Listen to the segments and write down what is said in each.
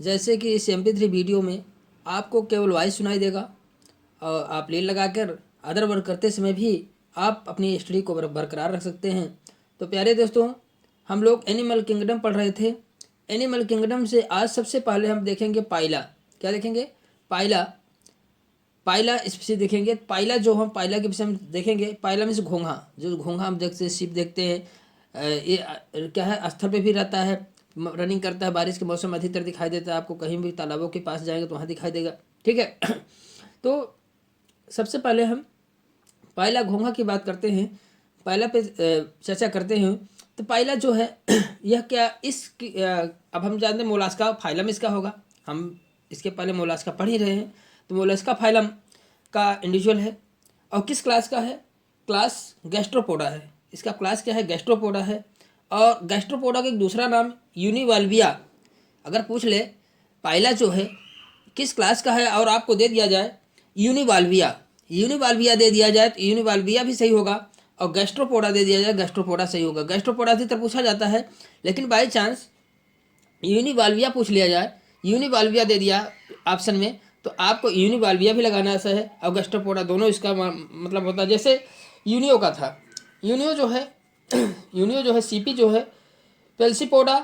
जैसे कि इस MP3 वीडियो में आपको केवल वॉइस सुनाई देगा और आप लीड लगाकर अदर वर्क करते समय भी आप अपनी स्टडी को बरकरार रख सकते हैं। तो प्यारे दोस्तों, हम लोग एनिमल किंगडम पढ़ रहे थे। एनिमल किंगडम से आज सबसे पहले हम देखेंगे पाइला। क्या देखेंगे? पाइला। पाइला स्पीशीज देखेंगे। पाइला जो हम पाइला के विषय में देखेंगे। पाइला में से घोंघा, जो घोंघा हम देखते हैं, शिप देखते हैं। ये क्या है, स्थल पे भी रहता है, रनिंग करता है। बारिश के मौसम में अधिकतर दिखाई देता है आपको, कहीं भी तालाबों के पास जाएंगे तो वहाँ दिखाई देगा। ठीक है। तो सबसे पहले हम पाइला घोंघा की बात करते हैं, पाइला पे चर्चा करते हैं। तो पाइला जो है यह क्या अब हम जानते हैं मोलास्का फाइलम इसका होगा। हम इसके पहले मोलास्का पढ़ ही रहे हैं। तो मोलास्का फाइलम का इंडिविजुअल है और किस क्लास का है? क्लास गैस्ट्रोपोडा है। इसका क्लास क्या है? गैस्ट्रोपोडा है। और गैस्ट्रोपोडा का एक दूसरा नाम यूनिवाल्विया। अगर पूछ ले पाइला जो है किस क्लास का है और आपको दे दिया जाए यूनिवाल्विया, यूनिवाल्विया दे दिया जाए तो यूनिवाल्विया भी सही होगा, और गैस्ट्रोपोडा दे दिया जाए गैस्ट्रोपोडा सही होगा। गैस्ट्रोपोडा अधिकतर पूछा जाता है, लेकिन बाई चांस यूनिवाल्विया पूछ लिया जाए, यूनिवाल्विया दे दिया ऑप्शन में, तो आपको यूनिवाल्विया भी लगाना ऐसा है और गैस्ट्रोपोडा दोनों इसका मतलब होता है। जैसे यूनियो का था, यूनियो जो है यूनियो जो है सीपी जो है पेल्सिपोडा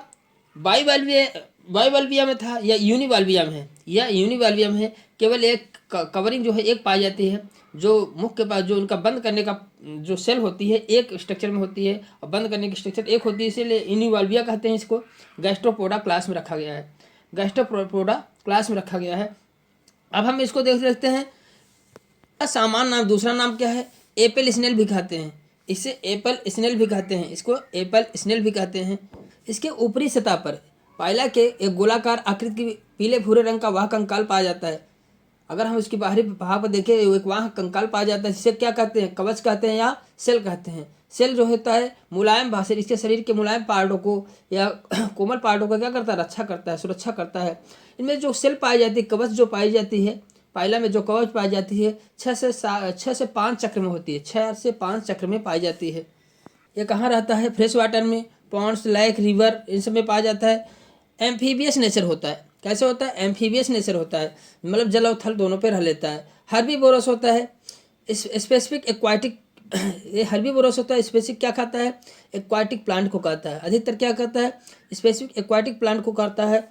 बाइवाल्विया में था या यूनिवाल्विया में है, या यूनिवाल्विया में है। केवल एक कवरिंग जो है एक पाई जाती है, जो मुख के पास जो उनका बंद करने का जो सेल होती है एक स्ट्रक्चर में होती है और बंद करने की स्ट्रक्चर एक होती है, इसीलिए यूनिवाल्विया कहते हैं इसको। गैस्ट्रोपोडा क्लास में रखा गया है, गैस्ट्रोपोडा क्लास में रखा गया है। अब हम इसको देख सकते हैं, सामान्य नाम दूसरा नाम क्या है? एप्पल स्नेल भी कहते हैं इसे, एप्पल स्नेल भी कहते हैं इसको, एप्पल स्नेल भी कहते हैं। इसके ऊपरी सतह पर पाइला के एक गोलाकार आकृति की पीले भूरे रंग का वह कंकाल पाया जाता है। अगर हम इसकी बाहरी भाग पर देखें, एक वहाँ कंकाल पाया जाता है, जिसे क्या कहते हैं? कवच कहते हैं या सेल कहते हैं। सेल जो होता है मुलायम भाषा, इसके शरीर के मुलायम पार्टों को या कोमल पार्टों का क्या करता है? रक्षा करता है, सुरक्षा करता है। इनमें जो सेल पाई जाती है, कवच जो पाई जाती है, पाइला में जो कवच पाई जाती है 6 से 5 चक्र में होती है, 6 से 5 चक्र में पाई जाती है। ये कहाँ रहता है? फ्रेश वाटर में, पॉन्ड्स, लेक, रिवर, इन सब में पाया जाता है। एम्फीबियस नेचर होता है। कैसे होता है? एम्फीबियस नेचर होता है, मतलब जल और थल दोनों पे रह लेता है। हर्बीवोरस होता है, स्पेसिफिक एक्वाटिक ये हर्बीवोरस होता है। स्पेसिफिक क्या खाता है? एक्वाटिक प्लांट को खाता है। अधिकतर क्या करता है? स्पेसिफिक एक्वाटिक प्लांट को खाता है।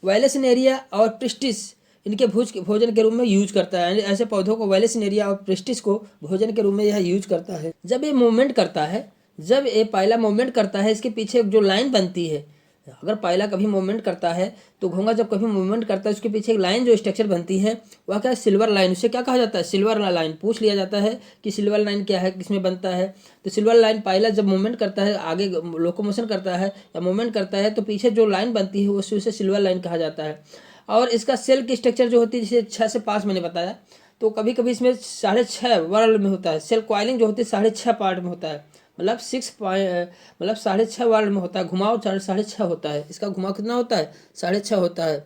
वैलेसिनेरिया और प्रिस्टिस इनके भोजन के रूप में यूज करता है। ऐसे पौधों को वैलेसिनेरिया और प्रिस्टिस को भोजन के रूप में यह यूज करता है। जब ये मूवमेंट करता है, जब ये पाइला मूवमेंट करता है, इसके पीछे जो लाइन बनती है, अगर पाइला कभी मूवमेंट करता है तो घोंघा जब कभी मूवमेंट करता है उसके पीछे एक लाइन जो स्ट्रक्चर बनती है वह क्या है? Silver line. उसे क्या कहा जाता है? Silver line. पूछ लिया जाता है कि सिल्वर लाइन क्या है, किसमें बनता है? तो सिल्वर लाइन पाइला जब मूवमेंट करता है, आगे लोकोमोशन करता है या मूवमेंट करता है, तो पीछे जो लाइन बनती है उसे सिल्वर लाइन कहा जाता है। और इसका सेल की स्ट्रक्चर जो होती है, जैसे 6 से 5 मैंने बताया, तो कभी कभी इसमें 6.5 वर्ल्ड में होता है। सेल कॉइलिंग जो होती है 6.5 पार्ट में होता है, मतलब 6.5 वर्ल्ड में होता है। घुमाव 6.5 होता है। इसका घुमाव कितना होता है? 6.5 होता है।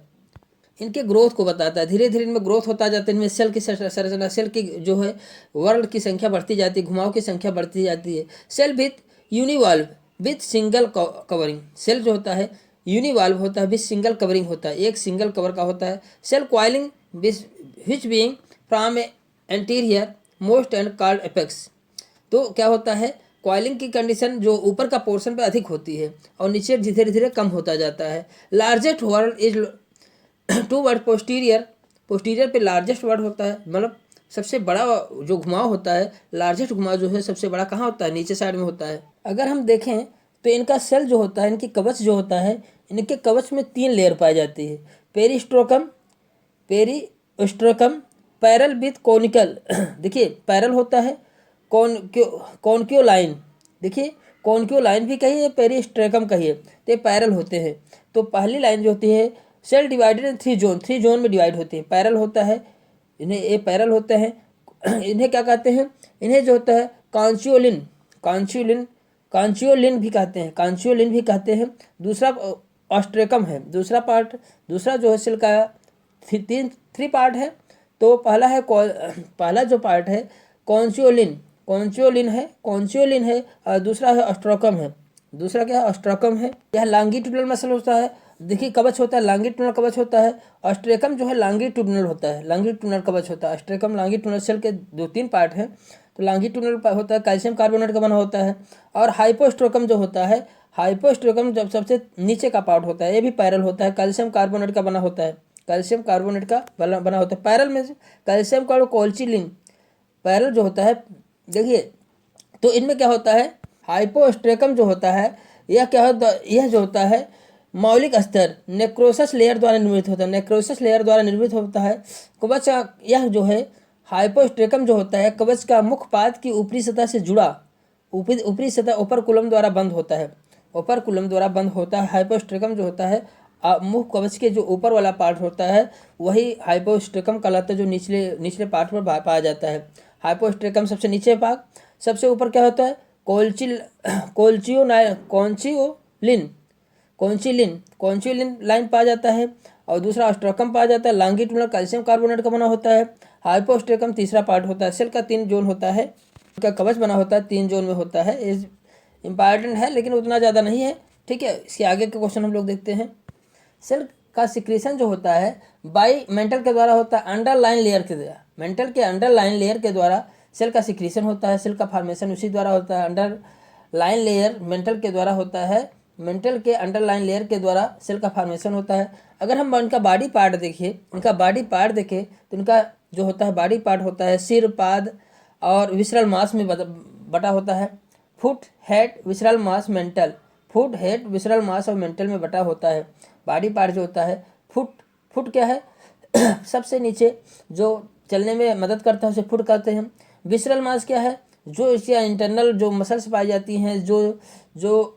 इनके ग्रोथ को बताता है, धीरे धीरे इनमें ग्रोथ होता जाता है। इनमें सेल की संरचना, सेल की जो है वर्ल्ड की संख्या बढ़ती जाती है, घुमाव की संख्या बढ़ती जाती है। Cell with univalve with single covering, cell जो होता है यूनिवाल्व होता है, विथ सिंगल कवरिंग होता है, एक सिंगल कवर का होता है। Shell coiling which being from anterior most end called apex. तो क्या होता है? कॉइलिंग की कंडीशन जो ऊपर का पोर्शन पे अधिक होती है और नीचे धीरे धीरे कम होता जाता है। Largest whorl is toward posterior, posterior पे लार्जेस्ट वर्ड होता है, मतलब सबसे बड़ा जो घुमाव होता है, लार्जेस्ट घुमाव जो है सबसे बड़ा कहाँ होता है? नीचे साइड में होता है। अगर हम देखें तो इनका सेल जो होता है, इनकी कवच जो होता है, इनके कवच में 3 लेयर पाई जाती है। पेरिस्ट्रोकम, पैरल विथ कोनिकल देखिए पैरल होता है, कॉन्क्यो लाइन, देखिए कॉन्क्यो लाइन भी कहिए, पेरिस्ट्रेकम कहिए, तो ये पैरल होते हैं। तो पहली लाइन जो होती है, सेल डिवाइडेड इन 3 जोन में डिवाइड होती है। पैरल होता है, इन्हें ये पैरल होते हैं। इन्हें क्या कहते हैं? इन्हें जो होता है कॉन्चियोलिन, कॉन्चियोलिन भी कहते हैं, कॉन्चियोलिन भी कहते हैं। दूसरा ऑस्ट्रेकम है, दूसरा पार्ट, दूसरा जो है सेल का 3 पार्ट है। तो पहला जो पार्ट है कॉन्चियोलिन है और दूसरा है ऑस्ट्रोकम है। दूसरा क्या है? ऑस्ट्रोकम है। यह लॉन्गिट्यूडनल मसल होता है देखिए कवच होता है, लॉन्गिट्यूडिनल कवच होता है। ऑस्ट्रेकम जो है लॉन्गिट्यूडिनल होता है, लॉन्गिट्यूडिनल कवच होता है। ऑस्ट्रेकम लॉन्गिट्यूडिनल सेल के 2-3 पार्ट हैं। तो लॉन्गिट्यूडिनल होता है, कैल्शियम कार्बोनेट का बना होता है। और हाइपोस्ट्रोकम जो होता है, हाइपोस्ट्रोकम जब सबसे नीचे का पार्ट होता है, ये भी पैरल होता है, कैल्शियम कार्बोनेट का बना होता है। कैल्शियम कार्बोनेट का बना होता है। पैरल में कैल्शियम का कोल्चिलिन पैरल जो होता है, देखिए तो इनमें क्या होता है, हाइपोस्ट्रेकम जो होता है यह क्या होता है, यह जो होता है मौलिक स्तर नेक्रोसस लेयर द्वारा निर्मित होता है, नेक्रोसस लेयर द्वारा निर्मित होता है। कवच का यह जो है हाइपोस्ट्रेकम जो होता है कवच का मुख्य पाद की ऊपरी सतह से जुड़ा, ऊपरी सतह ओपरकुलम द्वारा बंद होता है, ओपरकुलम द्वारा बंद होता है। हाइपोस्ट्रेकम जो होता है मुख्य कवच के जो ऊपर वाला पार्ट होता है वही हाइपोस्ट्रेकम कहलाता है, जो निचले निचले पार्ट पर पाया जाता है। हाइपोस्ट्रेकम सबसे नीचे भाग, सबसे ऊपर क्या होता है कॉन्चिलिन लाइन पाया जाता है। और दूसरा ऑस्ट्रेकम पाया जाता है, लॉन्गिट्यूडिनल कैल्शियम कार्बोनेट का बना होता है। हाइपोस्ट्रेकम तीसरा पार्ट होता है। सेल का 3 जोन होता है, का कवच बना होता है 3 जोन में होता है। इस इम्पॉर्टेंट है लेकिन उतना ज़्यादा नहीं है, ठीक है। इसके आगे के क्वेश्चन हम लोग देखते हैं। सेल का सिक्रीशन जो होता है बाई मेंटल के द्वारा होता है, अंडरलाइन लेयर के द्वारा, मेंटल के अंडरलाइन लेयर के द्वारा सेल का सिक्रीशन होता है। सेल का फॉर्मेशन उसी द्वारा होता है, अंडरलाइन लेयर मेंटल के द्वारा होता है, मेंटल के अंडरलाइन लेयर के द्वारा सेल का फॉर्मेशन होता है। अगर हम इनका बॉडी पार्ट देखिए, इनका बॉडी पार्ट देखें तो इनका जो होता है बॉडी पार्ट होता है सिर, पाद और विसरल मास में बटा होता है। फुट, हेड, विसरल मास, मेंटल, फुट, हेड, विसरल मास और मेंटल में बटा होता है बॉडी पार्ट जो होता है। फुट क्या है सबसे नीचे जो चलने में मदद करता है उसे फुट कहते हैं। विसरल मास क्या है, जो इसके इंटरनल जो मसल्स पाई जाती हैं, जो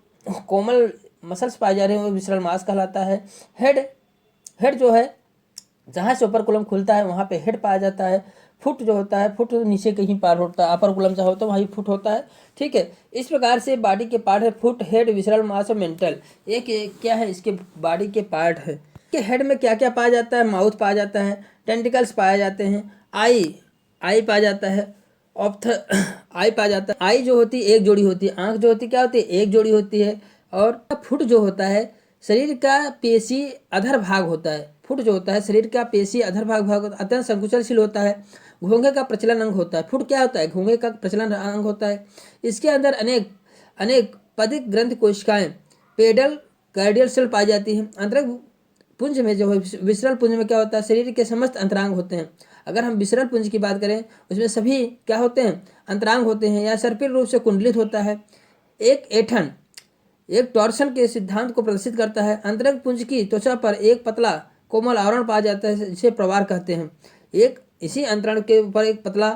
कोमल मसल्स पाए जा रहे हैं वो विसरल मास कहलाता है। हेड जो है जहाँ से ऊपर कुलम खुलता है वहाँ पे हेड पाया जाता है। फुट जो होता है, फुट नीचे कहीं पार होता है, अपर कुलम जहाँ होता है वहीं फुट होता है, ठीक है। इस प्रकार से बॉडी के पार्ट है फुट, हेड, विसरल मास और मेंटल, एक क्या है इसके बॉडी के पार्ट है। कि हेड में क्या क्या पाया जाता है, माउथ पाया जाता है, टेंटिकल्स पाए जाते हैं, आई पाया जाता है, आई पाया जाता है। आई जो होती है एक जोड़ी होती है, आंख जो होती है क्या होती है एक जोड़ी होती है। और फुट जो होता है शरीर का पेशी अधर भाग होता है। फुट जो होता है शरीर का पेशी अधर भाग अत्यंत संकुचनशील होता है, घोंघे का प्रचलन अंग होता है। फुट क्या होता है, घोंघे का प्रचलन अंग होता है। इसके अंदर अनेक पदिक ग्रंथि कोशिकाएं, पेडल कार्डियल सेल पाई जाती हैं। अंतरंग पुंज में जो है, विसरल पुंज में क्या होता है, शरीर के समस्त अंतरांग होते हैं। अगर हम विसरल पुंज की बात करें उसमें सभी क्या होते हैं, अंतरांग होते हैं या सर्पिल रूप से कुंडलित होता है। एक ऐंठन एक टॉर्सन के सिद्धांत को प्रदर्शित करता है। अंतरंग पुंज की त्वचा पर एक पतला कोमल आवरण पाया जाता है जिसे प्रवार कहते हैं। एक इसी अंतरण के ऊपर एक पतला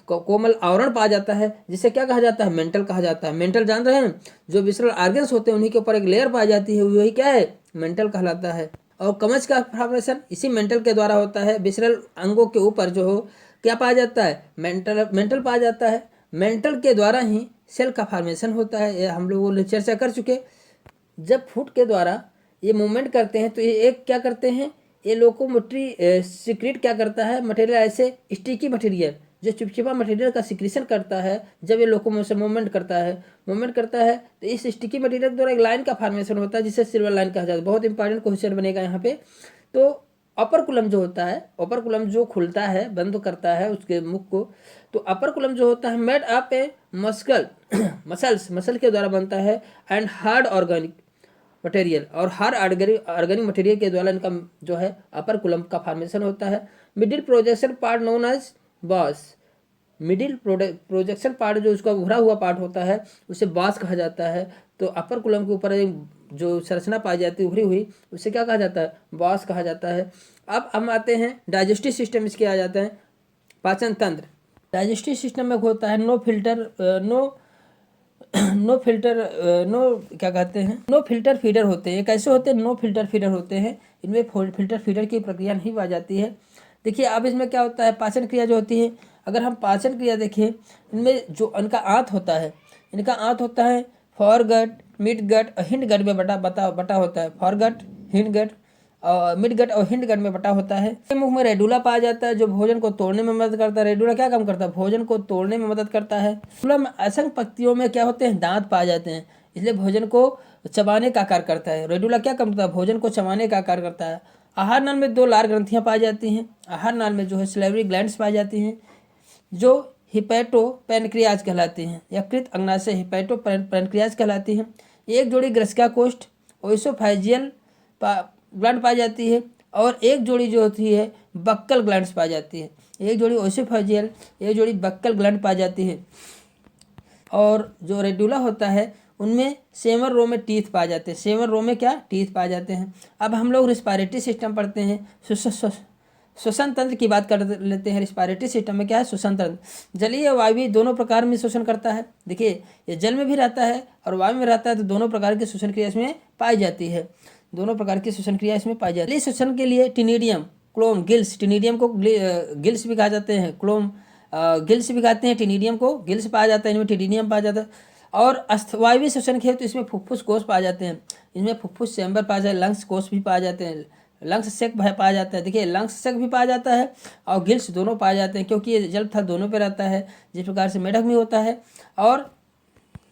कोमल आवरण पाया जाता है जिसे क्या कहा जाता है, मेंटल कहा जाता है। मेंटल जान रहे हैं, जो विसरल ऑर्गन्स होते हैं उन्हीं के ऊपर एक लेयर पाई जाती है, वही क्या है, मेंटल कहलाता है। और कवच का फॉर्मेशन इसी मेंटल के द्वारा होता है। विसरल अंगों के ऊपर जो हो क्या पाया जाता है, मेंटल पाया जाता है। मेंटल के द्वारा ही सेल का फॉर्मेशन होता है, ये हम लोग चर्चा कर चुके। जब फुट के द्वारा ये मूवमेंट करते हैं तो ये एक क्या करते हैं, ये लोकोमोटरी सिक्रेट क्या करता है, मटेरियल ऐसे स्टिकी मटेरियल जो चिपचिपा मटेरियल का सिक्रीशन करता है। जब ये लोकोमोशन मूवमेंट करता है तो इस स्टिकी मटेरियल के द्वारा एक लाइन का फॉर्मेशन होता है जिसे सिल्वर लाइन कहा जाता है। बहुत इंपॉर्टेंट क्वेश्चन बनेगा यहाँ पे। तो अपर कुलम जो होता है, अपर कुलम जो खुलता है बंद करता है उसके मुख को, तो अपर कुलम जो होता है मेड अप ए मसल के द्वारा बनता है एंड हार्ड ऑर्गेनिक मटेरियल, और हर ऑर्गेनिक मटेरियल के द्वारा इनका जो है अपर कुलम का फॉर्मेशन होता है। Middle projection part known as boss, middle projection part जो उसका उभरा हुआ पार्ट होता है उसे बॉस कहा जाता है। तो अपर कुलम के ऊपर जो संरचना पाई जाती है उभरी हुई उसे क्या कहा जाता है, बॉस कहा जाता है। अब हम आते हैं डाइजेस्टिव सिस्टम, इसके आ जाते हैं पाचन तंत्र। डाइजेस्टिव सिस्टम में होता है नो फिल्टर फीडर होते हैं। कैसे होते हैं, नो फिल्टर फीडर होते हैं। इनमें फिल्टर फीडर की प्रक्रिया नहीं पाई जाती है। देखिए अब इसमें क्या होता है, पाचन क्रिया जो होती है, अगर हम पाचन क्रिया देखें इनमें जो इनका आंत होता है फॉरगट, मिडगट और हिंडगट में बटा होता है। फॉरगट, हिंडगट और मिडगट और हिंडगट में बटा होता है। मुख में रेडुला पाया जाता है जो भोजन को तोड़ने में मदद करता है। रेडुला क्या काम करता है, भोजन को तोड़ने में मदद करता है। रेडुला में असंख्य पंक्तियों में क्या होते हैं, दांत पाए जाते हैं, इसलिए भोजन को चबाने का कार्य करता है। रेडुला क्या करता है? भोजन को चबाने का कार्य करता है। आहार नाल में 2 लार ग्रंथियाँ पाई जाती हैं। आहार नाल में जो है सलेवरी ग्लैंड्स पाई जाती हैं जो हिपैटो पैनक्रियाज कहलाती हैं। यकृत अग्नाशय हिपैटो पैनक्रियाज कहलाती हैं। एक जोड़ी ग्रसिका कोष्ठ ओइसोफेजियल ग्लैंड पाई जाती है और एक जोड़ी जो होती है बक्कल ग्लैंड्स पाई जाती है। एक जोड़ी ओइसोफेजियल, एक जोड़ी बक्कल ग्लैंड पाई जाती है। और जो रेडुला होता है उनमें सेवन रो में टीथ पाए जाते हैं। सेवन रो में क्या? टीथ पाए जाते हैं। अब हम लोग रिस्पायरेटरी सिस्टम पढ़ते हैं। श्वसन तंत्र की बात कर लेते हैं। रिस्पायरेटरी सिस्टम में क्या है? श्वसन तंत्र जलीय वायु दोनों प्रकार में शोषण करता है। देखिए, ये जल में भी रहता है और वायु में रहता है, तो दोनों प्रकार की श्वसन क्रिया इसमें पाई जाती है। दोनों प्रकार की श्वसन क्रिया इसमें पाई जाती है। श्वसन के लिए टिनिडियम, क्लोम, गिल्स, टिनिडियम को गिल्स भी कहा जाते हैं, क्लोम गिल्स भी कहते हैं, टिनिडियम को गिल्स पाया जाता है, इनमें टिनिडियम पाया जाता है। और वायवीय श्वसन के तो इसमें फुफ्फुस कोष पाए जाते हैं। इनमें फुफ्फुस चैम्बर पाया जाता है, लंग्स कोष भी पाए जाते हैं, लंग्स सेक पाया जाता है। देखिए, लंग्स सेक भी पाया जाता है और गिल्स दोनों पाए जाते हैं, क्योंकि ये जल थल दोनों पे रहता है, जिस प्रकार से मेढक में होता है। और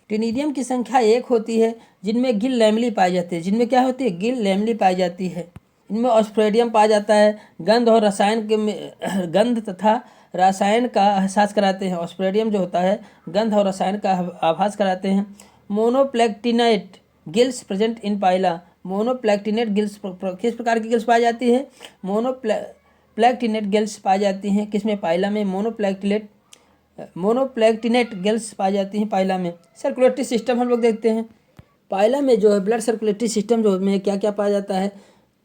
टिनिडियम की संख्या 1 होती है, जिनमें गिल लैमली पाई जाती है। जिनमें क्या होती है? गिल लैमली पाई जाती है। इनमें ऑस्प्रेडियम पाया जाता है। गंध और रसायन के गंध तथा रसायन का एहसास कराते हैं। ऑस्प्रेडियम जो होता है गंध और रसायन का आभास कराते हैं। Monopectinate gills present in Pila. Monopectinate gills किस प्रकार की गिल्स पाई जाती है? मोनोप्लैक्टिनेट गिल्स पाई जाती हैं। किसमें? पाइला में। मोनोप्लैक्टिनेट गिल्स पाई जाती हैं पाइला में। सर्कुलेटरी सिस्टम हम लोग देखते हैं। पाइला में जो है ब्लड सर्कुलेटरी सिस्टम जो में क्या क्या पाया जाता है?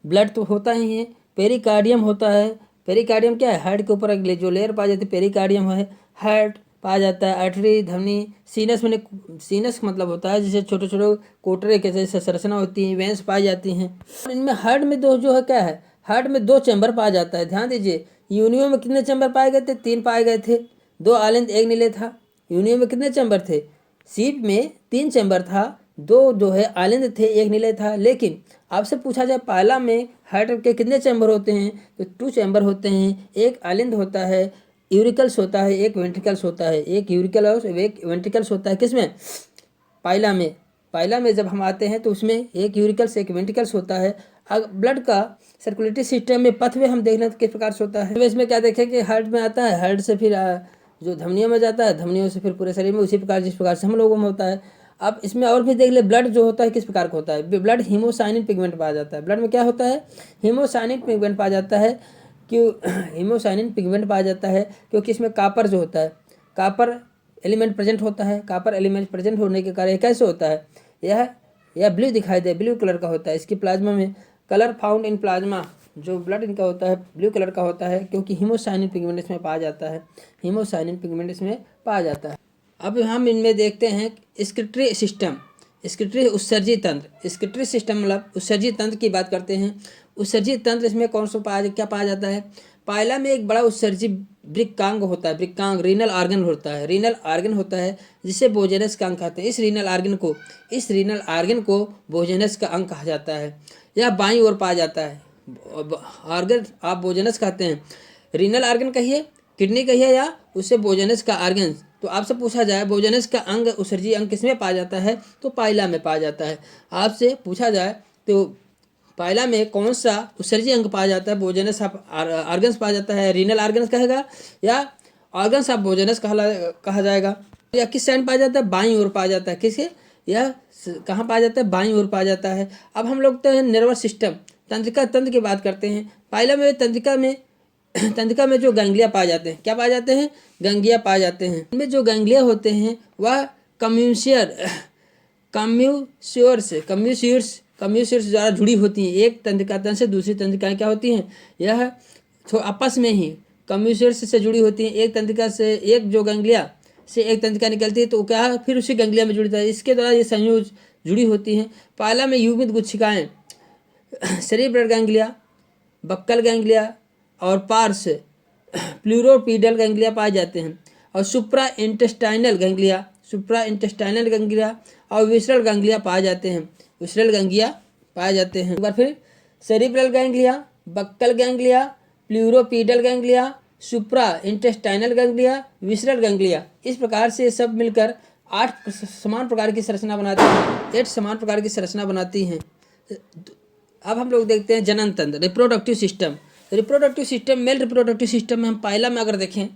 ब्लड तो होता ही है, पेरिकार्डियम होता है। पेरिकार्डियम क्या है? हार्ट के ऊपर जो लेयर पाई जाती है पेरिकार्डियम है। हार्ट पाया जाता है, आर्टरी, धमनी, सीनस में सीनस मतलब होता है जिसे छोटे छोटे कोटरे के जैसे संरचना होती है, वेंस पाई जाती हैं। इनमें हार्ट में दो जो है क्या है? हार्ट में 2 चैम्बर पाया जाता है। ध्यान दीजिए, यूनियो में कितने चैम्बर पाए गए थे? 3 पाए गए थे। 2 आलिंद 1 नीले था। यूनियो में कितने चैम्बर थे? सीप में 3 चैम्बर था, 2 जो है आलिंद थे, 1 नीले था। लेकिन आपसे पूछा जाए पाइला में हार्ट के कितने चैम्बर होते हैं? तो 2 चैम्बर होते हैं। 1 आलिंद होता है, यूरिकल्स होता है, 1 वेंट्रिकल्स होता है। 1 यूरिकल और 1 वेंट्रिकल्स होता है। किसमें? पाइला में। पाइला में जब हम आते हैं तो उसमें 1 यूरिकल्स 1 वेंट्रिकल्स होता है। अब ब्लड का सर्कुलेटरी सिस्टम में पथवे हम देख लें तो किस प्रकार से होता है। तो इसमें क्या देखें कि हार्ट में आता है, हार्ट से फिर जो धमनियों में जाता है, धमनियों से फिर पूरे शरीर में, उसी प्रकार जिस प्रकार से हम लोगों में होता है। अब इसमें और भी देख ले, ब्लड जो होता है किस प्रकार का होता है? ब्लड हीमोसाइनिन पिगमेंट पाया जाता है। ब्लड में क्या होता है? हीमोसाइनिन पिगमेंट पाया जाता है। क्यों हीमोसाइनिन पिगमेंट पाया जाता है? क्योंकि इसमें कापर जो होता है, कापर एलिमेंट प्रेजेंट होता है। कापर एलिमेंट प्रेजेंट होने के कारण कैसे होता है? यह ब्लू दिखाई दे, ब्लू कलर का होता है। इसकी प्लाज्मा में कलर फाउंड इन प्लाज्मा, जो ब्लड इनका होता है ब्लू कलर का होता है, क्योंकि हीमोसाइनिन पिगमेंट इसमें पाया जाता है। हीमोसाइनिन पिगमेंट इसमें पाया जाता है। अब हम इनमें देखते हैं स्क्रिटरी सिस्टम, स्क्रिटरी उत्सर्जी तंत्र। स्क्रिटरी सिस्टम मतलब उत्सर्जी तंत्र की बात करते हैं। उत्सर्जी तंत्र इसमें कौन सा क्या पाया जाता है? पाइला में एक बड़ा उत्सर्जी वृक्कांग होता है। वृक्कांग रीनल आर्गन होता है। रीनल आर्गन होता है जिसे बोजेनस का अंग कहते हैं। इस रीनल आर्गन को बोजेनस का अंग कहा जाता है। यह बाईं ओर पाया जाता है। आर्गन आप बोजेनस कहते हैं। रीनल आर्गन कहिए, किडनी कहिए, या उससे बोजेनस का आर्गन। तो आपसे पूछा जाए बोजेनस का अंग, उत्सर्जी अंग किसमें पाया जाता है? तो पाइला में पाया जाता है। आपसे पूछा जाए तो पाइला में कौन सा उत्सर्जी अंग पाया जाता है? बोजेनस ऑफ आर्गन्स पाया जाता है। रीनल आर्गन्स कहेगा या ऑर्गन्स ऑफ बोजेनस कहा जाएगा। या किस साइड पाया जाता है? बाईं ओर पाया जाता है। किसे? यह कहाँ पाया जाता है? बाईं ओर पाया जाता है। अब हम लोग तो नर्वस सिस्टम, तंत्र की बात करते हैं। पाइला में तंत्रिका में जो गैंग्लिया पाए जाते हैं, क्या पाए जाते हैं? गैंग्लिया पाए जाते हैं। इनमें जो गैंग्लिया होते हैं वह कम्यूसियर्स द्वारा जुड़ी होती हैं। एक तंत्रिका तंत्र से दूसरी तंत्रिकाएं क्या होती हैं? यह आपस में ही कम्यूसियर्स से जुड़ी होती हैं। एक तंत्रिका से एक जो गैंग्लिया से एक तंत्रिका निकलती है तो क्या फिर उसी गैंग्लिया में जुड़ता है। इसके द्वारा ये संयोज जुड़ी होती हैं। पाइला में युग्मित गुच्छिकाएँ सेरिब्रल गैंग्लिया, बक्कल गैंग्लिया और पार्स प्लूरोपीडल गैंग्लिया पाए जाते हैं। और सुप्रा इंटेस्टाइनल गैंग्लिया और विसरल गैंग्लिया पाए जाते हैं। एक बार फिर cerebral ganglia, buccal ganglia, pleuropedal ganglia, supra intestinal ganglia, visceral ganglia, इस प्रकार से सब मिलकर 8 समान प्रकार की संरचना बनाती हैं, 8 समान प्रकार की संरचना बनाती हैं। अब हम लोग देखते हैं जनन तंत्र, reproductive system. Reproductive system, male reproductive system में हम पाइला में अगर देखें,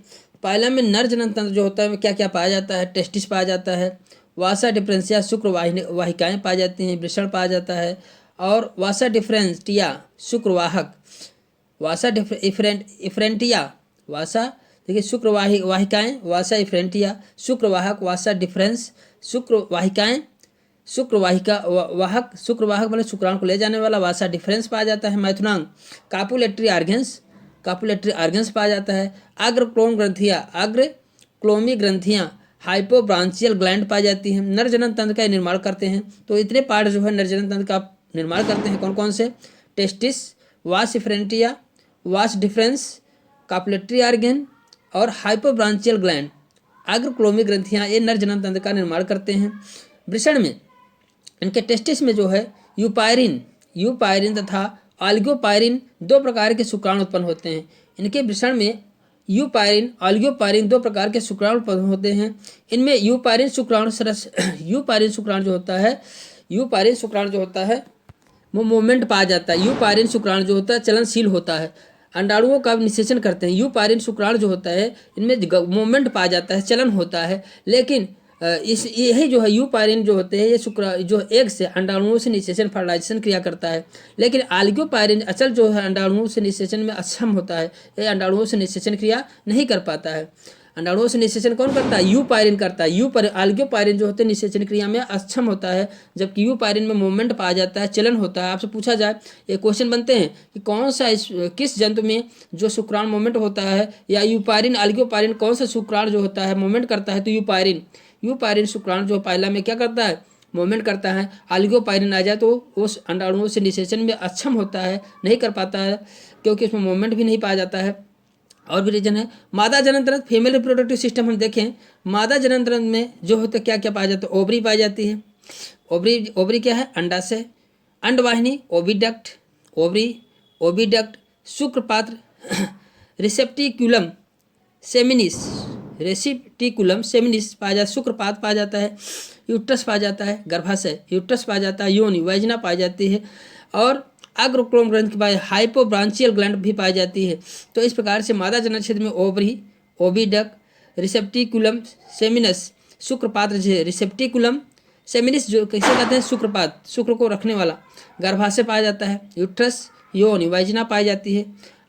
पाइला में नर जनन तंत्र जो होता है क्या क्या पाया जाता है? टेस्टिस पाया जाता है, वासा डिफरेंशिया शुक्र वाहिकाएँ पाई जाती हैं, वृषण पाया जाता है, और वासा डिफरेंटिया शुक्रवाहक, वासा इफ्रेंटिया, वासा देखिए शुक्र वाहिकाएँ, वासा इफ्रेंटिया शुक्रवाहक, वासा डिफरेंस शुक्र वाहिकाएँ, वाहक शुक्रवाहक मतलब शुक्राणु को ले जाने वाला, वासा डिफरेंस पाया जाता है। मैथुनांग कापुलेटरी आर्गन्स पाया जाता है। अग्र क्लोमी ग्रंथियाँ हाइपोब्रांचियल ग्लैंड पाई जाती हैं। नर जनन तंत्र का निर्माण करते हैं। तो इतने पार्ट जो है नर जनन तंत्र का निर्माण करते हैं। कौन कौन से? टेस्टिस, वास इफ्रेंटिया, वास डिफरेंस, कापुलेटरी आर्गन और हाइपोब्रांचियल ग्लैंड, अग्र क्लोमी ग्रंथियाँ, ये नर जनन तंत्र का निर्माण करते हैं। वृषण में इनके टेस्टिस में जो है यूपायरिन तथा ऑलिगोपायरिन 2 प्रकार के शुक्राणु उत्पन्न होते हैं। इनके वृषण में ऑलिगोपायरिन 2 प्रकार के शुक्राणु उत्पन्न होते हैं। इनमें यूपायरिन शुक्राणु जो होता है वो मूवमेंट पाया जाता है। यूपायरिन शुक्राणु जो होता है चलनशील होता है, अंडाणुओं का निषेचन करते हैं। यूपायरिन शुक्राणु जो होता है इनमें मूवमेंट पाया जाता है, चलन होता है, लेकिन यही जो है यूपायरिन जो होते हैं ये शुक्र जो एग से अंडाणुओं से निषेचन फर्टिलाइजेशन क्रिया करता है। लेकिन ऑलिगोपायरिन अचल जो है अंडाणुओं से निषेचन में अक्षम होता है, ये अंडाणुओं से निषेचन क्रिया नहीं कर पाता है। अंडाणुओं से निषेचन कौन करता है? यूपायरिन करता है। ऑलिगोपायरिन जो होते हैं निषेचन क्रिया में अक्षम होता है, जबकि यूपायरिन में मूवमेंट पाया जाता है, चलन होता है। आपसे पूछा जाए, ये क्वेश्चन बनते हैं कि कौन सा किस जंतु में जो शुक्राणु मूवमेंट होता है, या यूपायरिन ऑलिगोपायरिन कौन सा शुक्राणु जो होता है मूवमेंट करता है? तो यूपायरिन शुक्राणु जो पाइला में क्या करता है? मूवमेंट करता है। ऑलिगोपायरिन आ जाए तो उस अंडाणुओं से निषेचन में अक्षम होता है, नहीं कर पाता है, क्योंकि उसमें मूवमेंट भी नहीं पाया जाता है। और भी रीजन है। मादा जनन तंत्र, फीमेल रिप्रोडक्टिव सिस्टम हम देखें, मादा जनन तंत्र में जो होता है क्या क्या पाया जाता है? ओवरी पाई जाती है। ओवरी क्या है? अंडाशय, अंडवाहिनी, ओविडक्ट, शुक्रपात्र, रिसेप्टिकुलम सेमिनिस पाया जाता है, शुक्रपात पाया जाता है, यूट्रस पाया जाता है, गर्भाशय, यूट्रस पाया जाता है, योनि वैजना पाई जाती है, और अग्रक्रोम ग्रंथ की हाइपोब्रांचियल ग्लैंड भी पाई जाती है। तो इस प्रकार से मादा जनन क्षेत्र में ओवरी, ओविडक्ट, रिसेप्टिकुलम सेमिनस, शुक्रपात्र जो है रिसेप्टिकुलम सेमिनिस जो कैसे कहते हैं? शुक्रपात, शुक्र को रखने वाला, गर्भाशय पाया जाता है, यूट्रस, योनि वैजना पाई जाती है,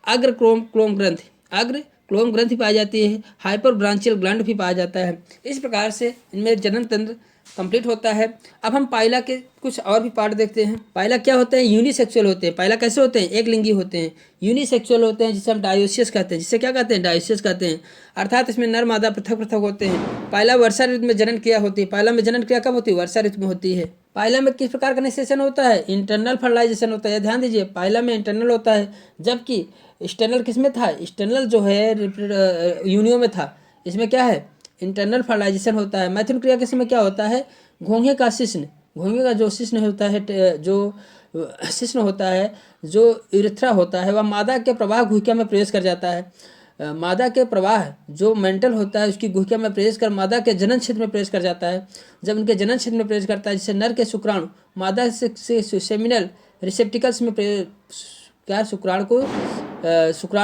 अग्र क्लोम ग्रंथि पाई जाती है, हाइपोब्रांचियल ग्लैंड भी पाया जाता है। इस प्रकार से इनमें जनन तंत्र कंप्लीट होता है। अब हम पाइला के कुछ और भी पार्ट देखते हैं। पाइला क्या होते हैं? यूनिसेक्सुअल होते हैं। पाइला कैसे होते हैं? एक लिंगी होते हैं। यूनिसेक्सुअल होते हैं जिसे हम डायोसियस कहते हैं। जिसे क्या कहते हैं? डायोसियस कहते हैं। अर्थात इसमें नर मादा पृथक पृथक होते हैं। पाइला वर्षा ऋतु में जनन क्रिया होती है। पाइला में जनन क्रिया कब होती है? वर्षा ऋतु में होती है। पाइला में किस प्रकार का निषेचन होता है? इंटरनल फर्टिलाइजेशन होता है। ध्यान दीजिए, पाइला में इंटरनल होता है, जबकि एक्सटर्नल किस में था? एक्सटर्नल जो है यूनियो में था। इसमें क्या है? इंटरनल फर्टिलाइजेशन होता है। मैथुन क्रिया के समय क्या होता है? घोंघे का जो शिश्न होता है, जो शिश्न होता है, जो यूरेथ्रा होता है, वह मादा के प्रवाह गुहिका में प्रवेश कर जाता है। मादा के प्रवाह जो मेंटल होता है उसकी गुहिका में प्रवेश कर मादा के जनन क्षेत्र में प्रवेश कर जाता है। जब उनके जनन क्षेत्र में प्रवेश करता है, जिससे नर के शुक्राणु मादा से सेमिनल रिसेप्टिकल्स में क्या शुक्राणु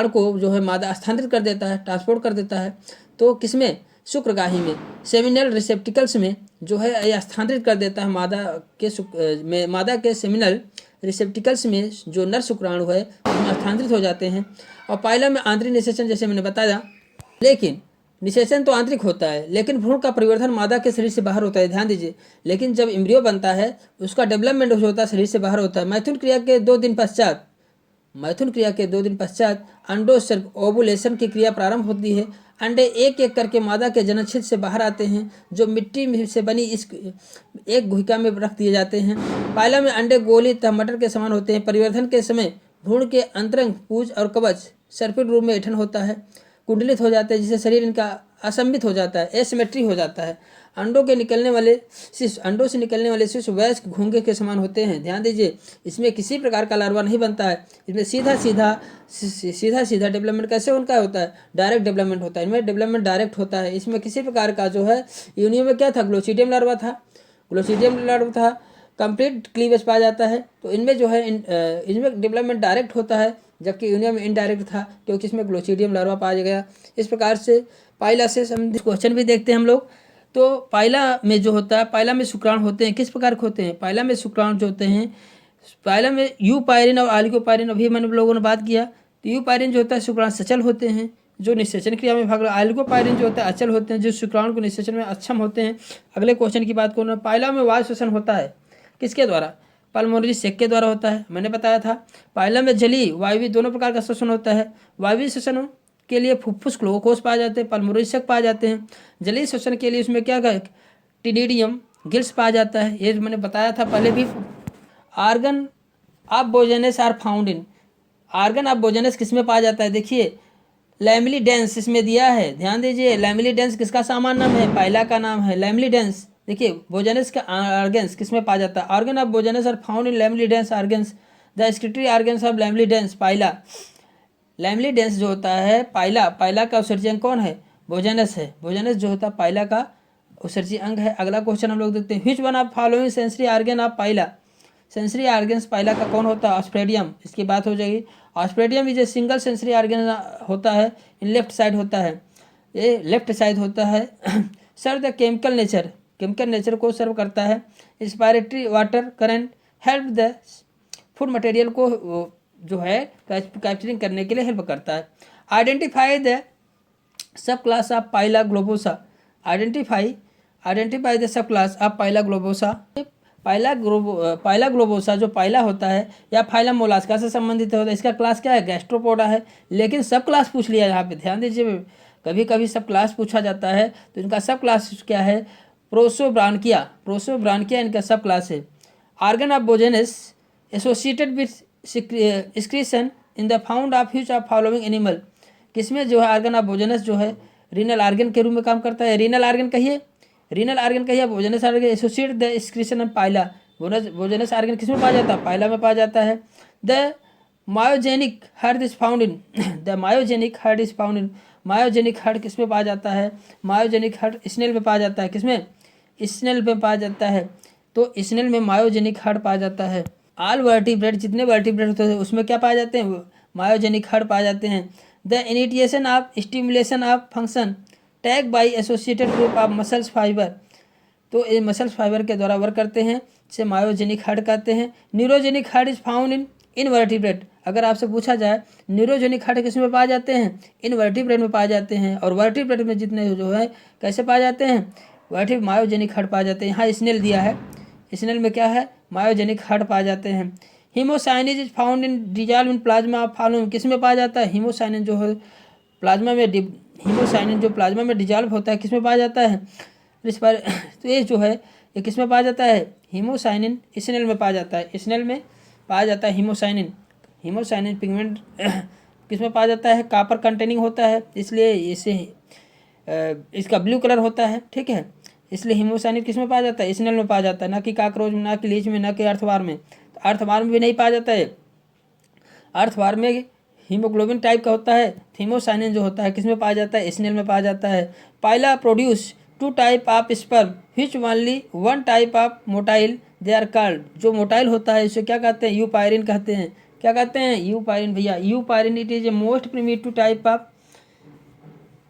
को जो है मादा स्थानांतरित कर देता है, ट्रांसपोर्ट कर देता है। तो किसमें? शुक्रगाही में, सेमिनल रिसेप्टिकल्स में जो है यह स्थानांतरित कर देता है मादा के सेमिनल रिसेप्टिकल्स में जो नर शुक्राणु है उसमें स्थानांतरित हो जाते हैं। और पाइला में आंतरिक निषेचन जैसे मैंने बताया, लेकिन निषेचन तो आंतरिक होता है, लेकिन भ्रूण का परिवर्धन मादा के शरीर से बाहर होता है। ध्यान दीजिए, लेकिन जब एम्ब्रियो बनता है उसका डेवलपमेंट जो होता है शरीर से बाहर होता है। मैथुन क्रिया के 2 दिन पश्चात अंडोत्सर्ग ओवुलेशन की क्रिया प्रारंभ होती है। अंडे एक एक करके मादा के जनन क्षेत्र से बाहर आते हैं, जो मिट्टी से बनी इस एक गुहिका में रख दिए जाते हैं। पाइला में अंडे गोली तथा मटर के समान होते हैं। परिवर्धन के समय भ्रूण के अंतरंग पूंछ और कवच सर्पिल रूप में ऐठन होता है, कुंडलित हो जाते हैं, जिससे शरीर इनका असममित हो जाता है, एसिमेट्री हो जाता है। अंडों से निकलने वाले शिशु वयस्क घोंघे के समान होते हैं। ध्यान दीजिए, इसमें किसी प्रकार का लार्वा नहीं बनता है। इसमें सीधा सीधा डेवलपमेंट कैसे उनका होता है, डायरेक्ट डेवलपमेंट होता है। इनमें डेवलपमेंट डायरेक्ट होता है। इसमें किसी प्रकार का जो है, यूनियन में क्या था, ग्लोसिडियम लार्वा था, कंप्लीट क्लीवेज पाया जाता है। तो इनमें जो है इनमें डेवलपमेंट डायरेक्ट होता है, जबकि यूनियन में इनडायरेक्ट था, क्योंकि इसमें ग्लोसिडियम लार्वा पाया गया। इस प्रकार से पाइला से संबंधित क्वेश्चन भी देखते हैं हम लोग। तो पाइला में जो होता है, पाइला में शुक्राणु होते हैं, किस प्रकार के होते हैं? पाइला में शुक्राणु जो होते हैं, पाइला में यूपायरिन और ऑलिगोपायरिन, अभी मैंने लोगों ने बात किया। तो यूपायरिन जो होता है शुक्राणु सचल होते हैं, जो निषेचन क्रिया में भाग रहे। ऑलिगोपायरिन जो होता है अचल होते हैं, जो शुक्राणु को निषेचन में अक्षम होते हैं। अगले क्वेश्चन की बात करूँ, पाइला में वायु श्वसन होता है, किसके द्वारा? पल्मोनरी सेक के द्वारा होता है, मैंने बताया था। पाइला में जलीय वायवीय दोनों प्रकार का श्वसन होता है। वायवीय श्वसन के लिए फुफ्फुस ग्लूकोज पाए जाते हैं, पल्मोनरी सेक पाए जाते हैं। जलीय श्वसन के लिए उसमें क्या टिनिडियम गिल्स पाया जाता है, ये मैंने बताया था पहले भी। Organ of Bojanus are found in, organ of Bojanus किस में पाया जाता है? देखिए, लैमिलीडेंस इसमें दिया है, ध्यान दीजिए। लैमिलीडेंस किसका सामान्य नाम है? पाइला का नाम है लैमिलीडेंस। देखिए, बोजेनेस का आर्गन्स किस में पाया जाता है? Organ of Bojanus are found in Lamellidens organs, the excretory organs of Lamellidens Pila. Lamellidens जो होता है पाइला का उत्सर्जी अंग कौन है? बोजेनेस है। बोजेनेस जो होता है पाइला का उत्सर्जी अंग है। अगला क्वेश्चन हम लोग देखते हैं, which one of following sensory organ of Pila? Sensory organs Pila का कौन होता है? ऑस्प्रेडियम, इसकी बात हो जाएगी। Osphradium is a single sensory organ होता है, इन लेफ्ट साइड होता है, ये लेफ्ट साइड होता है। सर्व द केमिकल नेचर को सर्व करता है। Inspiratory water current help the food material को जो है कैप्चरिंग करने के लिए हेल्प करता है। Identify the sub class of Pila globosa, identify the sub class of Pila globosa. Pila globosa जो पाइला होता है या फाइलम मोलास्का से संबंधित होता है, इसका क्लास क्या है? गैस्ट्रोपोडा है। लेकिन सब क्लास पूछ लिया यहाँ पे, ध्यान दीजिए, कभी कभी सब क्लास पूछा जाता है, तो इनका सब क्लास क्या है? प्रोसोब्रांकिया इनका सब क्लास है। Organ of Bojanus associated with excretion in the found of which of following animal, किसमें जो है ऑर्गन ऑफ बोजेनेस जो है रीनल ऑर्गन के रूप में काम करता है। रीनल ऑर्गन कहिए, Bojanus organ associate the excretion of Pila. Bojanus organ किसमें पाया जाता है? पाइला में पाया जाता है। The myogenic heart is found in, myogenic heart किसमें पाया जाता है? मायोजेनिक हर्ड स्नेल में पाया जाता है। किसमें? स्नेल में पाया जाता है। तो स्नेल में मायोजेनिक हर्ड पाया जाता है। ऑल वर्टिब्रेट, जितने वर्टिब्रेट होते हैं उसमें क्या पाए जाते हैं? मायोजेनिक हर्ड पाए जाते हैं। The initiation of stimulation of function tag by associated group of muscles fibre, तो ये मसल्स फाइबर के द्वारा वर्क करते हैं, इसे मायोजेनिक हर्ड कहते हैं। Neurogenic heard is found in invertebrate, अगर आपसे पूछा जाए न्यूरोजेनिक हर्ड किस में पाए जाते हैं? इनवर्टिब्रेट में पाए जाते हैं। और वर्टिब्रेट में जितने जो है कैसे पाए जाते हैं? मायोजेनिक हर्ड पाए जाते हैं। यहाँ स्नेल दिया है, स्नेल में क्या है? मायोजेनिक हर्ड पाए जाते हैं। Haemocyanin is found in dissolve in plasma of following, किस में पाया जाता है? हीमोसाइनिन जो है प्लाज्मा में हीमोसाइनिन जो प्लाज्मा में डिजॉल्व होता है, किस में पाया जाता है? तो ये जो है ये किस में पाया जाता है? हीमोसाइनिन स्नेल में पाया जाता है। स्नेल में पाया जाता है हीमोसाइनिन पिगमेंट किस में पाया जाता है? कापर कंटेनिंग होता है, इसलिए इसे इसका ब्लू कलर होता है, ठीक है। इसलिए हीमोसाइनिन किस में पाया जाता है? स्नेल में पाया जाता है, ना कि काकरोच में, ना कि लीच में, ना कि अर्थवार में। तो अर्थवार में भी नहीं पाया जाता है। अर्थवार में हीमोग्लोबिन टाइप का होता है। हीमोसाइनिन जो होता है किस में पाया जाता है? स्नेल में पाया जाता है। Pila produce 2 type of sperm which only 1 type of motile they are called, जो मोटाइल होता है इसे क्या कहते हैं? यूपायरिन कहते हैं। क्या कहते हैं? यूपायरिन भैया, eupyrene it is a most primitive type of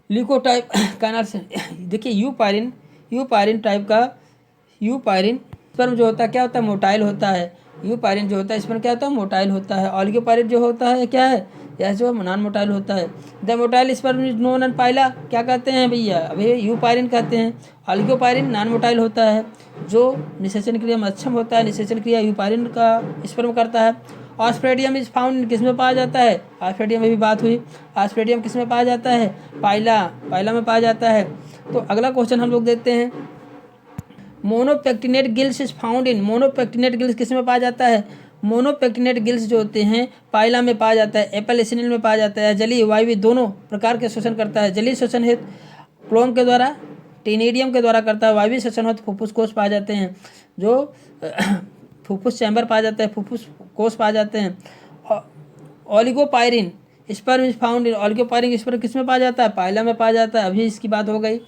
leucotype canal से। देखिए यूपायरिन टाइप का यूपायरिन स्पर्म जो होता है क्या होता है? मोटाइल होता है। यूपायरिन जो होता है स्पर्म क्या होता है? मोटाइल होता है। ऑलिगोपायरिन जो होता है क्या है? यह जो नॉन मोटाइल होता है। The motile sperm is known and Pila क्या कहते हैं भैया? अभी यूपायरिन कहते हैं। ऑलिगोपायरिन नॉन मोटाइल होता है, जो निषेचन क्रिया में अक्षम होता है। निषेचन क्रिया यूपायरिन का स्पर्म करता है। ऑस्प्रेडियम इज फाउंड किस में पाया जाता है? ऑस्प्रेडियम में भी बात हुई। ऑस्प्रेडियम किस में पाया जाता है? पाइला में पाया जाता है। तो अगला क्वेश्चन हम लोग देखते हैं, monopectinate gills is found in, monopectinate gills किस में पाया जाता है? मोनोपेक्टिनेट गिल्स जो होते हैं पाइला में पाया जाता है, एप्पल स्नेल में पाया जाता है। जलीय वायवीय दोनों प्रकार के शोषण करता है। जलीय शोषण हेतु क्लोम के द्वारा, टीनिडियम के द्वारा करता है। वायवीय श्वसन हो तो फुफ्फुस कोष पाए जाते हैं, जो फुफ्फुस चैम्बर पाए जाते हैं, फुफ्फुस कोष पाए जाते हैं। Oligopyrene sperm is found in, oligopyrene sperm किस में पाया जाता है? पाइला में पाया जाता है। अभी इसकी बात हो गई।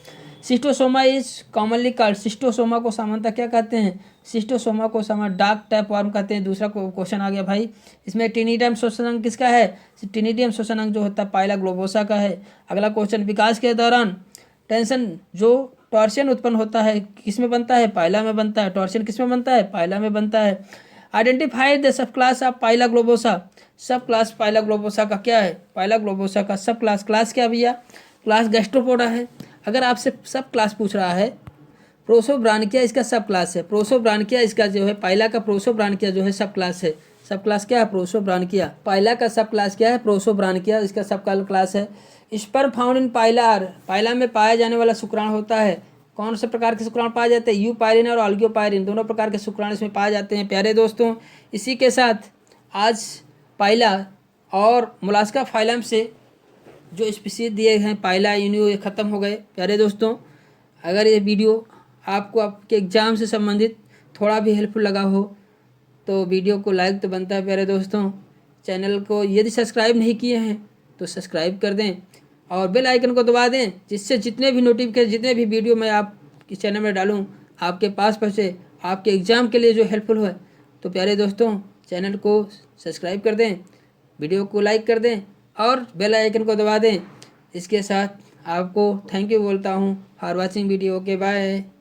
Schistosoma is commonly called, schistosoma को सामान्यतः क्या कहते हैं? सिस्टोसोमा को सामान्य डार्क टाइप वर्म कहते हैं। दूसरा क्वेश्चन आ गया भाई, इसमें टिनिडियम श्वसन अंग किसका है? टिनिडियम श्वसन अंग जो होता है पाइला ग्लोबोसा का है। अगला क्वेश्चन, विकास के दौरान टेंशन जो टॉर्सियन उत्पन्न होता है किस में बनता है? पाइला में बनता है। टॉर्सियन किस में बनता है? पाइला में बनता है। Identify the sub class of Pila globosa, सब क्लास पाइला ग्लोबोसा का क्या है? पाइला ग्लोबोसा का सब क्लास, क्लास क्या भैया? क्लास गैस्ट्रोपोडा है। अगर आपसे सब क्लास पूछ रहा है, प्रोसोब्रांकिया इसका सब क्लास है। प्रोसोब्रांकिया इसका जो है, पाइला का प्रोसोब्रांकिया जो है सब क्लास है। सब क्लास क्या है? प्रोसोब्रांकिया। पाइला का सब क्लास क्या है? प्रोसोब्रांकिया इसका सब क्लास है। स्पर्म फाउंड इन पाइला, पाइला में पाया जाने वाला शुक्राणु होता है। कौन से प्रकार के शुक्राणु पाए जाते हैं? यूपायरिन और ऑलिगोपायरिन, दोनों प्रकार के शुक्राणु इसमें पाए जाते हैं। प्यारे दोस्तों, इसी के साथ आज पाइला और मोलास्का फाइलम से जो स्पीसीज दिए हैं पाइला, यूनियो, ये ख़त्म हो गए। प्यारे दोस्तों, अगर ये वीडियो आपको आपके एग्ज़ाम से संबंधित थोड़ा भी हेल्पफुल लगा हो तो वीडियो को लाइक तो बनता है। प्यारे दोस्तों, चैनल को यदि सब्सक्राइब नहीं किए हैं तो सब्सक्राइब कर दें और बेल आइकन को दबा दें, जिससे जितने भी नोटिफिकेशन, जितने भी वीडियो मैं आपके चैनल में डालूं आपके पास पहुँचे, आपके एग्ज़ाम के लिए जो हेल्पफुल हो। तो प्यारे दोस्तों, चैनल को सब्सक्राइब कर दें, वीडियो को लाइक कर दें और बेल आइकन को दबा दें। इसके साथ आपको थैंक यू बोलता हूँ for watching video. Okay, bye.